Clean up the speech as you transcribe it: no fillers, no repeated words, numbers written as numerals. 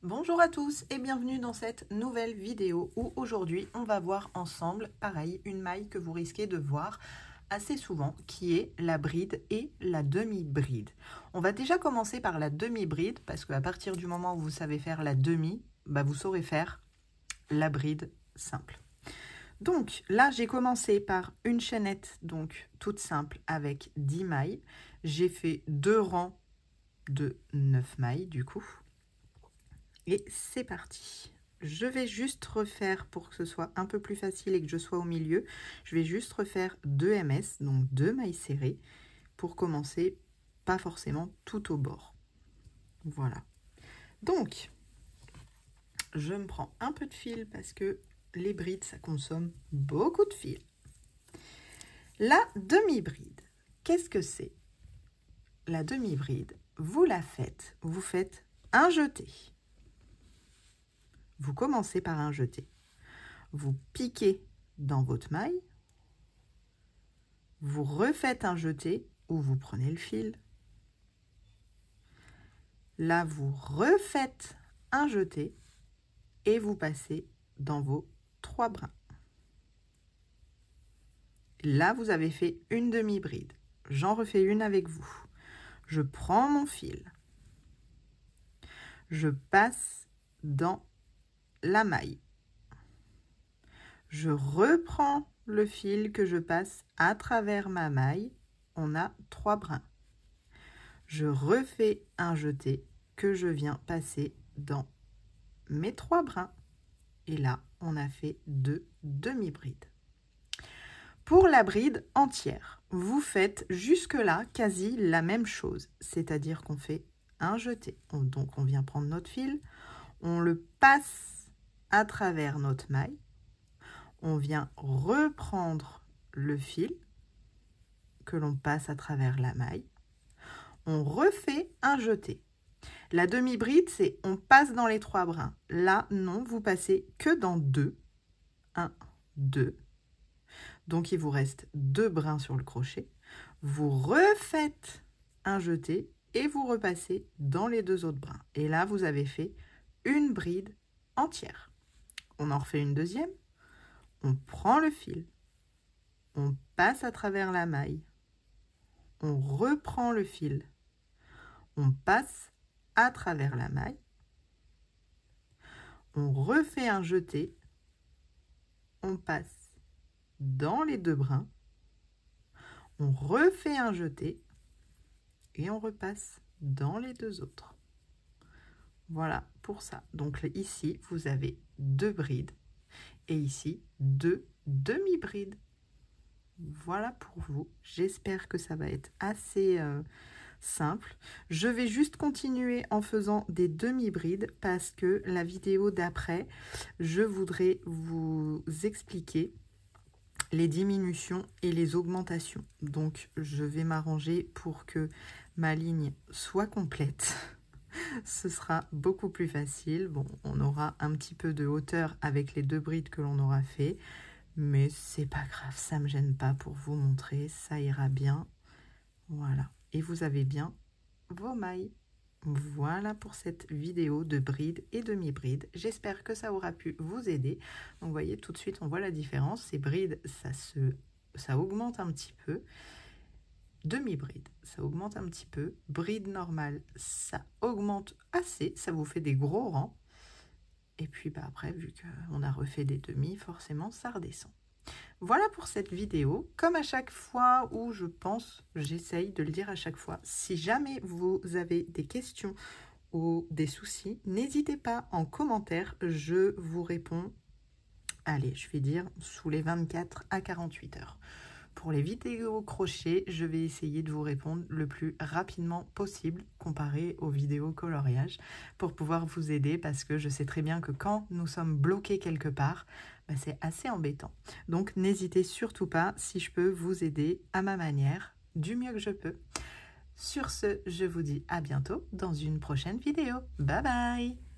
Bonjour à tous et bienvenue dans cette nouvelle vidéo où aujourd'hui on va voir ensemble, pareil, une maille que vous risquez de voir assez souvent qui est la bride et la demi-bride. On va déjà commencer par la demi-bride parce qu'à partir du moment où vous savez faire la demi, vous saurez faire la bride simple. Donc là j'ai commencé par une chaînette donc toute simple avec 10 mailles. J'ai fait 2 rangs de 9 mailles du coup. Et c'est parti. Je vais juste refaire, pour que ce soit un peu plus facile et que je sois au milieu, je vais juste refaire 2 MS, donc 2 mailles serrées, pour commencer, pas forcément tout au bord. Voilà. Donc, je me prends un peu de fil parce que les brides, ça consomme beaucoup de fil. La demi-bride, qu'est-ce que c'est? La demi-bride, vous la faites, vous faites un jeté. Vous commencez par un jeté. Vous piquez dans votre maille, vous refaites un jeté ou vous prenez le fil. Là, vous refaites un jeté et vous passez dans vos 3 brins. Là, vous avez fait une demi-bride. J'en refais une avec vous. Je prends mon fil. Je passe dans la maille. Je reprends le fil que je passe à travers ma maille. On a 3 brins. Je refais un jeté que je viens passer dans mes 3 brins. Et là, on a fait 2 demi-brides. Pour la bride entière, vous faites jusque-là quasi la même chose. C'est-à-dire qu'on fait un jeté. Donc, on vient prendre notre fil, on le passe à travers notre maille. On vient reprendre le fil que l'on passe à travers la maille. On refait un jeté. La demi-bride, c'est on passe dans les 3 brins. Là, non, vous passez que dans 2. 1, 2. Donc, il vous reste 2 brins sur le crochet. Vous refaites un jeté et vous repassez dans les 2 autres brins. Et là, vous avez fait une bride entière. On en refait une deuxième. On prend le fil. On passe à travers la maille. On reprend le fil. On passe à travers la maille. On refait un jeté. On passe dans les 2 brins. On refait un jeté et on repasse dans les 2 autres. Voilà pour ça. Donc ici, vous avez 2 brides et ici, 2 demi-brides. Voilà pour vous. J'espère que ça va être assez simple. Je vais juste continuer en faisant des demi-brides parce que la vidéo d'après, je voudrais vous expliquer les diminutions et les augmentations. Donc, je vais m'arranger pour que ma ligne soit complète. Ce sera beaucoup plus facile. Bon, on aura un petit peu de hauteur avec les 2 brides que l'on aura fait. Mais c'est pas grave, ça me gêne pas pour vous montrer. Ça ira bien. Voilà. Et vous avez bien vos mailles. Voilà pour cette vidéo de bride et demi-bride. J'espère que ça aura pu vous aider. Donc, vous voyez, tout de suite, on voit la différence. Ces brides, ça augmente un petit peu. Demi-bride, ça augmente un petit peu. Bride normale, ça augmente assez. Ça vous fait des gros rangs. Et puis, après, vu qu'on a refait des demi, forcément, ça redescend. Voilà pour cette vidéo. Comme à chaque fois où je pense, j'essaye de le dire à chaque fois, si jamais vous avez des questions ou des soucis, n'hésitez pas en commentaire, je vous réponds, allez, je vais dire sous les 24 à 48 heures. Pour les vidéos crochet, je vais essayer de vous répondre le plus rapidement possible comparé aux vidéos coloriage pour pouvoir vous aider parce que je sais très bien que quand nous sommes bloqués quelque part, c'est assez embêtant. Donc n'hésitez surtout pas, si je peux vous aider à ma manière, du mieux que je peux. Sur ce, je vous dis à bientôt dans une prochaine vidéo. Bye bye!